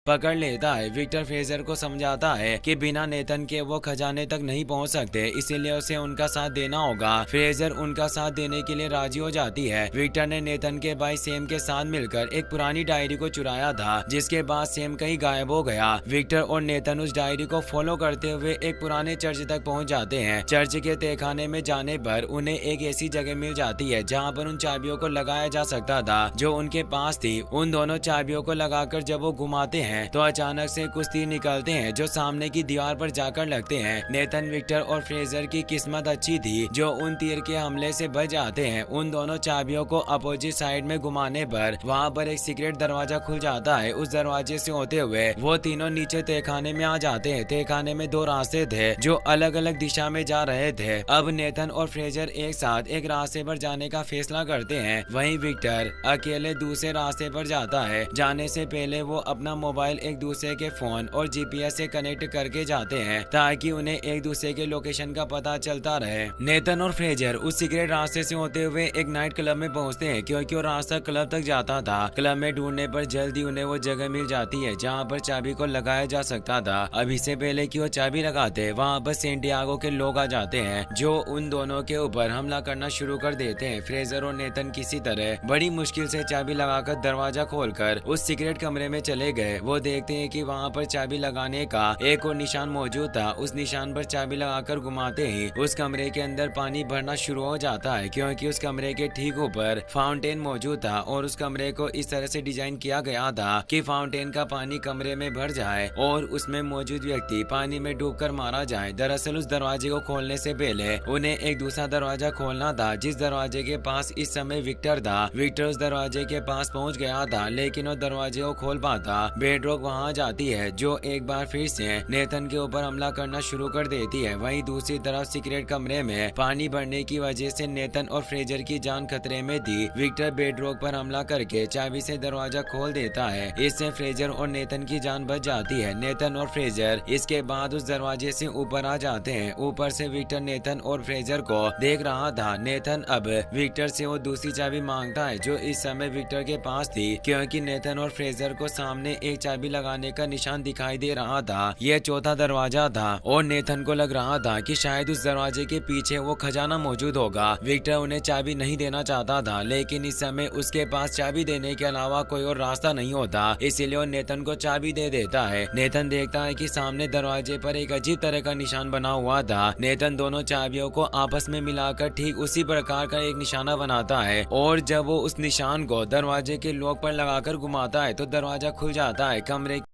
पकड़ लेता है। विक्टर फ्रेजर को समझाता है कि बिना नेथन के वो खजाने तक नहीं पहुंच सकते, इसीलिए उसे उनका साथ देना होगा। फ्रेजर उनका साथ देने के लिए राजी हो जाती है। विक्टर ने नेथन के भाई सैम के साथ मिलकर एक पुरानी डायरी को चुराया था, जिसके बाद सैम कहीं गायब हो गया। विक्टर और नेथन उस डायरी को फॉलो करते हुए एक पुराने चर्च तक पहुंच जाते हैं। चर्च के तहखाने में जाने पर उन्हें एक ऐसी जगह मिल जाती है जहां पर उन चाबियों को लगाया जा सकता था जो उनके पास थी। उन दोनों चाबियों को लगाकर जब वो घुमाते हैं तो अचानक से कुछ तीर निकलते हैं जो सामने की दीवार पर जाकर लगते हैं। नेथन, विक्टर और फ्रेजर की किस्मत अच्छी थी जो उन तीर के हमले से बच जाते हैं। उन दोनों चाबियों को अपोजिट साइड में घुमाने पर वहां पर एक सीक्रेट दरवाजा खुल जाता है। उस दरवाजे से होते हुए वो तीनों नीचे तहखाने में आ जाते हैं। तहखाने में दो रास्ते थे जो अलग अलग दिशा में जा रहे थे। अब नेथन और फ्रेजर एक साथ एक रास्ते पर जाने का फैसला करते हैं। वहीं विक्टर अकेले दूसरे रास्ते पर जाता है। जाने से पहले वो अपना मोबाइल एक दूसरे के फोन और जीपीएस से कनेक्ट करके जाते हैं ताकि उन्हें एक दूसरे के लोकेशन का पता चलता रहे। नेथन और फ्रेजर उस सीक्रेट रास्ते से होते हुए एक नाइट क्लब में पहुंचते हैं क्योंकि वो रास्ता क्लब तक जाता था। क्लब में ढूंढने पर जल्दी उन्हें वो जगह मिल जाती है जहां पर चाबी को लगाया जा सकता था। अब इससे पहले कि वो चाबी लगाते वहां पर सेंटियागो के लोग आ जाते हैं जो उन दोनों के ऊपर हमला करना शुरू कर देते हैं। फ्रेजर और नेथन किसी तरह बड़ी मुश्किल से चाबी लगाकर दरवाजा खोलकर उस सीक्रेट कमरे में चले गए। वो देखते हैं कि वहां पर चाबी लगाने का एक और निशान मौजूद था। उस निशान पर चाबी लगाकर घुमाते ही उस कमरे के अंदर पानी भरना शुरू हो जाता है क्योंकि उस कमरे के ठीक ऊपर फाउंटेन मौजूद था और उस कमरे को इस तरह से डिजाइन किया गया था कि फाउंटेन का पानी कमरे में भर जाए और उसमें मौजूद व्यक्ति पानी में डूबकर मारा जाए। दरअसल उस दरवाजे को खोलने से पहले उन्हें एक दूसरा दरवाजा खोलना था जिस दरवाजे के पास इस समय विक्टर था। विक्टर उस दरवाजे के पास पहुंच गया था लेकिन वो दरवाजे को खोल पाता। बेडरॉक वहां जाती है जो एक बार फिर से नेथन के ऊपर हमला करना शुरू कर देती है। वहीं दूसरी तरफ सीक्रेट कमरे में पानी भरने की वजह से नेथन और फ्रेजर की जान खतरे में थी। विक्टर बेडरॉक पर हमला करके चाबी से दरवाजा खोल देता है। इससे फ्रेजर और नेथन की जान बच जाती है। नेथन और फ्रेजर इसके बाद उस दरवाजे से ऊपर आ जाते हैं। ऊपर से विक्टर नेथन और फ्रेजर को देख रहा था। नेथन अब विक्टर से वो दूसरी चाबी मांगता है जो इस समय विक्टर के पास थी क्योंकि नेथन और फ्रेजर को सामने एक चाबी लगाने का निशान दिखाई दे रहा था। यह चौथा दरवाजा था और नेथन को लग रहा था कि शायद उस दरवाजे के पीछे वो खजाना मौजूद होगा। विक्टर उन्हें चाबी नहीं देना चाहता था लेकिन इस समय उसके पास चाबी देने के अलावा कोई और रास्ता नहीं होता, इसीलिए वो नेथन को चाबी दे देता है। नेथन देखता है कि सामने दरवाजे पर एक अजीब तरह का निशान बना हुआ था। नेथन दोनों चाबियों को आपस में मिलाकर ठीक उसी प्रकार का एक निशाना बनाता है और जब वो उस निशान को दरवाजे के लॉक पर लगाकर घुमाता है तो दरवाजा खुल जाता है। कमरे